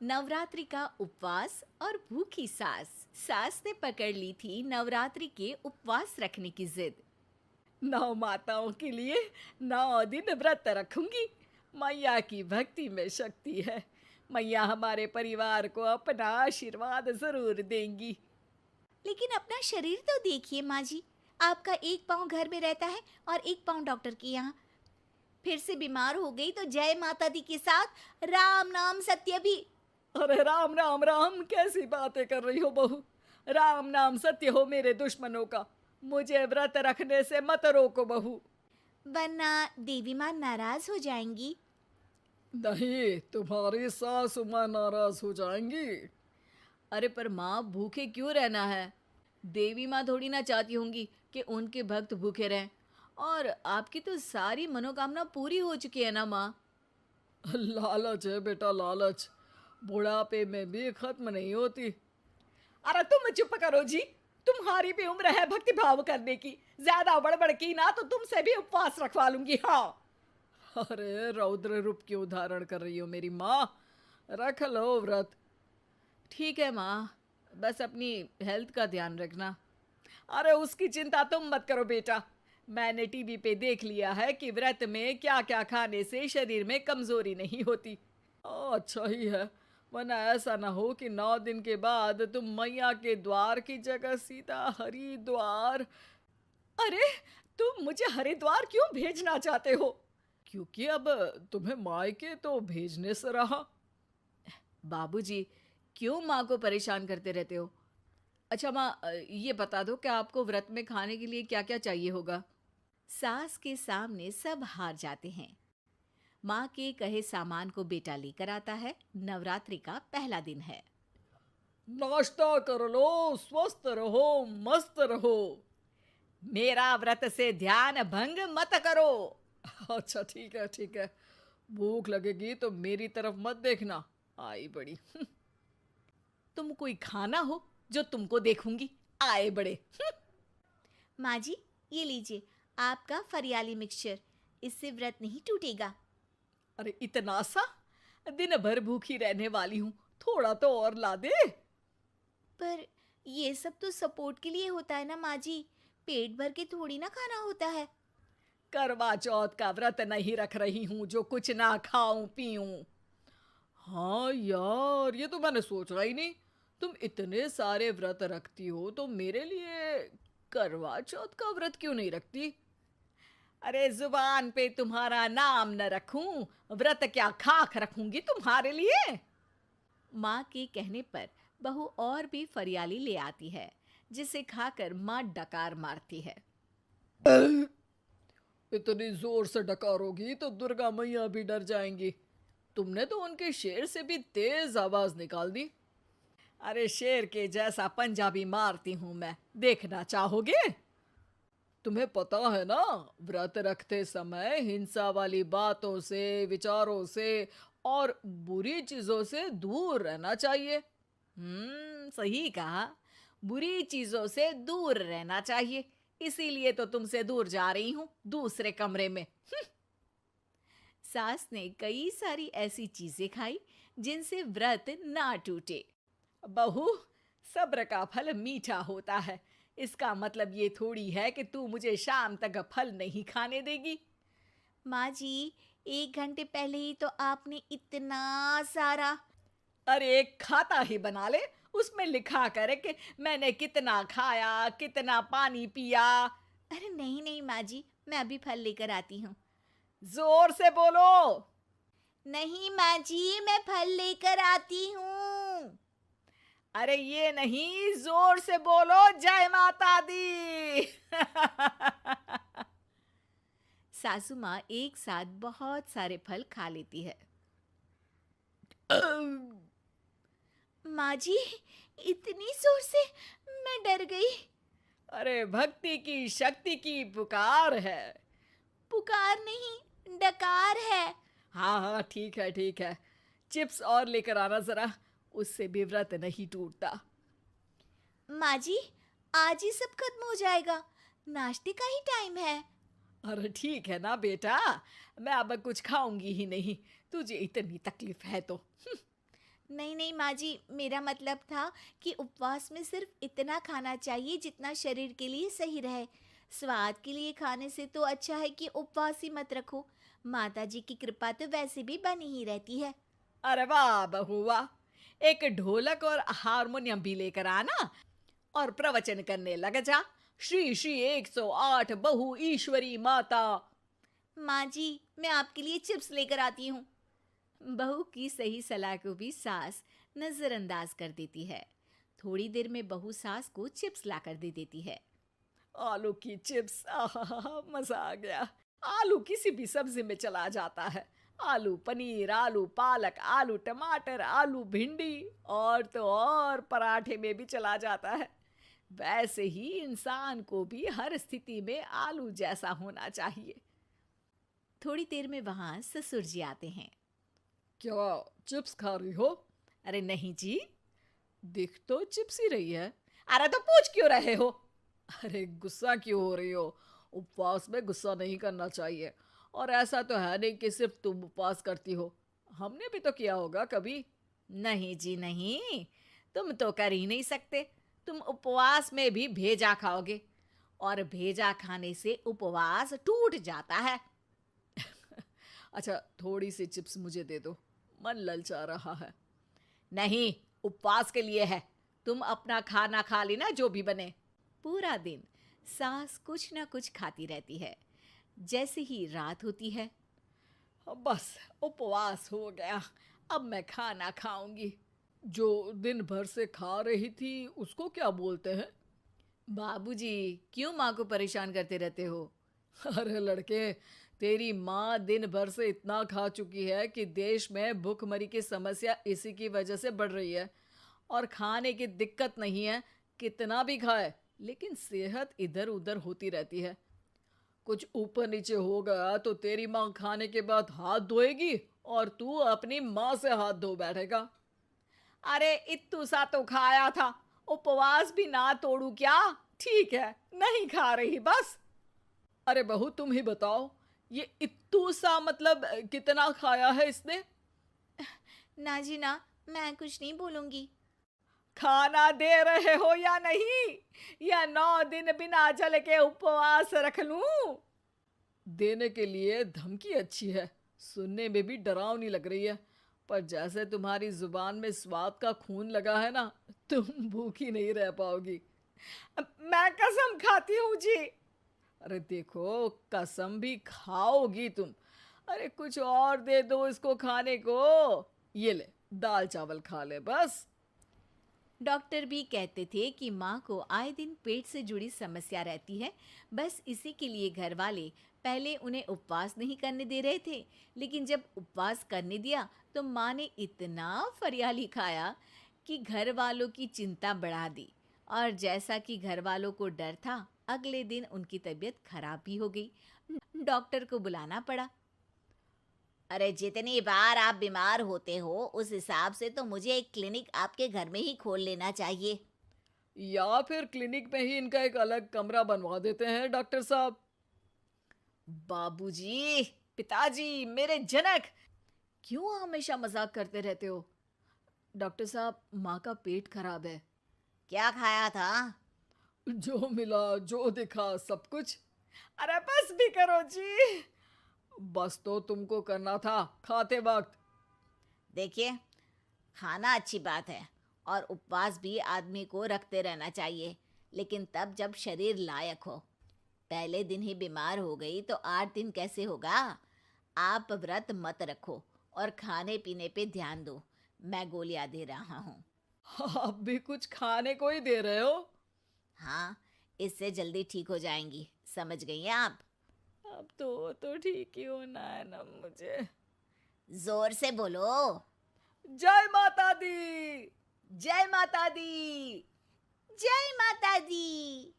नवरात्रि का उपवास और भूखी सास। सास ने पकड़ ली थी नवरात्रि के उपवास रखने की जिद। 9 माताओं के लिए 9 दिन व्रत रखूंगी। मैया की भक्ति में शक्ति है। मैया हमारे परिवार को अपना आशीर्वाद जरूर देंगी। लेकिन अपना शरीर तो देखिए माँ जी, आपका एक पाँव घर में रहता है और एक पाँव डॉक्टर के यहाँ। फिर से बीमार हो गई तो जय माता दी के साथ राम नाम सत्य भी। अरे राम राम राम, कैसी बातें कर रही हो बहू। राम नाम सत्य हो मेरे दुश्मनों का। मुझे व्रत रखने से मत रोको बहू। वरना देवी माँ नाराज हो जाएंगी। नहीं, तुम्हारी सासु माँ नाराज हो जाएंगी। अरे पर माँ, भूखे क्यों रहना है? देवी माँ थोड़ी ना चाहती होंगी कि उनके भक्त भूखे रहें। और आपकी तो सारी मनोकामना पूरी हो चुकी है ना माँ। लालच है बेटा, लालच बुढ़ापे में भी खत्म नहीं होती। अरे तुम चुप करो जी। तुम्हारी भी उम्र है भक्ति भाव करने की। ज्यादा बड़बड़ की ना तो तुमसे भी उपवास रखवा लूंगी। हाँ। अरे रौद्र रूप क्यों धारण कर रही हो मेरी माँ। रख लो व्रत। ठीक है माँ, बस अपनी हेल्थ का ध्यान रखना। अरे उसकी चिंता तुम मत करो बेटा। मैंने टीवी पे देख लिया है कि व्रत में क्या क्या खाने से शरीर में कमजोरी नहीं होती। अच्छा ही है, वरना ऐसा ना हो कि 9 दिन के बाद तुम मैया के द्वार की जगह सीधा हरिद्वार। अरे तुम मुझे हरिद्वार क्यों भेजना चाहते हो? क्योंकि अब तुम्हें मायके तो भेजने से रहा। बाबूजी, क्यों माँ को परेशान करते रहते हो? अच्छा माँ, ये बता दो कि आपको व्रत में खाने के लिए क्या क्या चाहिए होगा। सास के सामने सब हार जाते हैं। माँ के कहे सामान को बेटा लेकर आता है। नवरात्रि का पहला दिन है। नाश्ता कर लो, स्वस्थ रहो, मस्त रहो। मेरा व्रत से ध्यान भंग मत करो। अच्छा ठीक है ठीक है। भूख लगेगी तो मेरी तरफ मत देखना। आई बड़ी। तुम कोई खाना हो जो तुमको देखूंगी। आए बड़े। माँ जी, ये लीजिए आपका फरियाली मिक्सचर। इससे व्रत नहीं टूटेगा। अरे इतना सा? दिन भर भूखी रहने वाली हूँ, थोड़ा तो और ला दे। पर ये सब तो सपोर्ट के लिए होता है ना माँ जी, पेट भर के थोड़ी ना खाना होता है। करवा चौथ का व्रत नहीं रख रही हूँ जो कुछ ना खाऊं पीऊं। हाँ यार, ये तो मैंने सोचा ही नहीं। तुम इतने सारे व्रत रखती हो तो मेरे लिए करवा चौथ का व्रत क्यों नहीं रखती? अरे जुबान पे तुम्हारा नाम न रखूं, व्रत क्या खाक रखूंगी तुम्हारे लिए। माँ के कहने पर बहू और भी फरियाली ले आती है, जिसे खाकर माँ डकार मारती है। इतनी जोर से डकारोगी तो दुर्गा मैया भी डर जाएंगी। तुमने तो उनके शेर से भी तेज आवाज निकाल दी। अरे शेर के जैसा पंजाबी मारती हूं मैं, देखना चाहोगे? तुम्हें पता है ना, व्रत रखते समय हिंसा वाली बातों से, विचारों से और बुरी चीजों से दूर रहना चाहिए। सही कहा। बुरी चीजों से दूर रहना चाहिए। इसीलिए तो तुमसे दूर जा रही हूँ, दूसरे कमरे में। सास ने कई सारी ऐसी चीजें खाई जिनसे व्रत ना टूटे। बहू, सब्र का फल मीठा होता है। इसका मतलब ये थोड़ी है कि तू मुझे शाम तक फल नहीं खाने देगी। माँ जी, 1 घंटे पहले ही तो आपने इतना सारा। अरे एक खाता ही बना ले, उसमें लिखा करे कि मैंने कितना खाया, कितना पानी पिया। अरे नहीं नहीं माँ जी, मैं अभी फल लेकर आती हूँ। जोर से बोलो। नहीं माँ जी, मैं फल लेकर आती हूँ। अरे ये नहीं, जोर से बोलो, जय माता दी। सासू माँ एक साथ बहुत सारे फल खा लेती है। माँ जी, इतनी जोर से मैं डर गई। अरे भक्ति की शक्ति की पुकार है। पुकार नहीं, डकार है। हाँ हाँ ठीक है ठीक है। चिप्स और लेकर आना जरा, उससे भी व्रत नहीं टूटता। माँ जी, आज ही सब खत्म हो जाएगा, नाश्ते का ही टाइम है। अरे ठीक है ना बेटा, मैं अब कुछ खाऊंगी ही नहीं, तुझे इतनी तकलीफ है तो। नहीं नहीं माँ जी, मेरा मतलब था कि उपवास में सिर्फ इतना खाना चाहिए जितना शरीर के लिए सही रहे। स्वाद के लिए खाने से तो अच्छा है कि उपवास ही मत रखो। माता जी की कृपा तो वैसे भी बनी ही रहती है। अरे वाह बहू वाह! एक ढोलक और हारमोनियम भी लेकर आना और प्रवचन करने लग जा। श्री श्री 108 बहु ईश्वरी माता। माँ जी, मैं आपके लिए चिप्स लेकर आती हूँ। बहू की सही सलाह को भी सास नजरअंदाज कर देती है। थोड़ी देर में बहू सास को चिप्स ला कर दे देती है। आलू की चिप्स, आहा मजा आ गया। आलू किसी भी सब्जी में चला जाता है। आलू पनीर, आलू पालक, आलू टमाटर, आलू भिंडी और तो और पराठे में भी चला जाता है। वैसे ही इंसान को भी हर स्थिति में आलू जैसा होना चाहिए। थोड़ी देर में वहां ससुर जी आते हैं। क्या चिप्स खा रही हो? अरे नहीं जी, दिख तो चिप्स ही रही है। अरे तो पूछ क्यों रहे हो? अरे गुस्सा क्यों हो रही हो? उपवास में गुस्सा नहीं करना चाहिए। और ऐसा तो है नहीं कि सिर्फ तुम उपवास करती हो, हमने भी तो किया होगा कभी। नहीं जी नहीं, तुम तो कर ही नहीं सकते। तुम उपवास में भी भेजा खाओगे और भेजा खाने से उपवास टूट जाता है। अच्छा थोड़ी सी चिप्स मुझे दे दो, मन ललचा रहा है। नहीं, उपवास के लिए है। तुम अपना खाना खा लेना जो भी बने। पूरा दिन सास कुछ ना कुछ खाती रहती है। जैसे ही रात होती है, बस उपवास हो गया, अब मैं खाना खाऊंगी। जो दिन भर से खा रही थी उसको क्या बोलते हैं? बाबूजी क्यों माँ को परेशान करते रहते हो? अरे लड़के, तेरी माँ दिन भर से इतना खा चुकी है कि देश में भूखमरी की समस्या इसी की वजह से बढ़ रही है। और खाने की दिक्कत नहीं है, कितना भी खाए लेकिन सेहत इधर उधर होती रहती है। कुछ ऊपर नीचे हो गया तो तेरी माँ खाने के बाद हाथ धोएगी और तू अपनी माँ से हाथ धो बैठेगा। अरे इत्तू सा तो खाया था, उपवास भी ना तोड़ू क्या? ठीक है, नहीं खा रही बस। अरे बहू तुम ही बताओ, ये इत्तू सा मतलब कितना खाया है इसने? ना जी ना, मैं कुछ नहीं बोलूंगी। खाना दे रहे हो या नहीं, या 9 दिन बिना जल के उपवास रख लूं? देने के लिए धमकी अच्छी है, सुनने में भी डरावनी लग रही है। पर जैसे तुम्हारी जुबान में स्वाद का खून लगा है ना, तुम भूखी नहीं रह पाओगी। मैं कसम खाती हूँ जी। अरे देखो, कसम भी खाओगी तुम। अरे कुछ और दे दो इसको खाने को। ये ले, दाल चावल खा ले बस। डॉक्टर भी कहते थे कि माँ को आए दिन पेट से जुड़ी समस्या रहती है। बस इसी के लिए घर वाले पहले उन्हें उपवास नहीं करने दे रहे थे, लेकिन जब उपवास करने दिया तो माँ ने इतना फरियाली खाया कि घर वालों की चिंता बढ़ा दी। और जैसा कि घर वालों को डर था, अगले दिन उनकी तबीयत खराब भी हो गई। डॉक्टर को बुलाना पड़ा। अरे जितनी बार आप बीमार होते हो उस हिसाब से तो मुझे एक क्लिनिक आपके घर में ही खोल लेना चाहिए। या फिर क्लिनिक में ही इनका एक अलग कमरा बनवा देते हैं डॉक्टर साहब। बाबूजी, पिताजी, मेरे जनक, क्यों हमेशा मजाक करते रहते हो? डॉक्टर साहब, माँ का पेट खराब है। क्या खाया था? जो मिला जो दिखा सब कुछ। अरे बस भी करो जी। बस तो तुमको करना था खाते वक्त। देखिए, खाना अच्छी बात है और उपवास भी आदमी को रखते रहना चाहिए, लेकिन तब जब शरीर लायक हो। पहले दिन ही बीमार हो गई तो 8 दिन कैसे होगा? आप व्रत मत रखो और खाने पीने पे ध्यान दो। मैं गोलियां दे रहा हूँ। आप भी कुछ खाने को ही दे रहे हो? हाँ, इससे जल्दी ठीक हो जाएंगी। समझ गई हैं आप? अब तो ठीक ही होना है ना मुझे। जोर से बोलो। जय माता दी। जय माता दी। जय माता दी।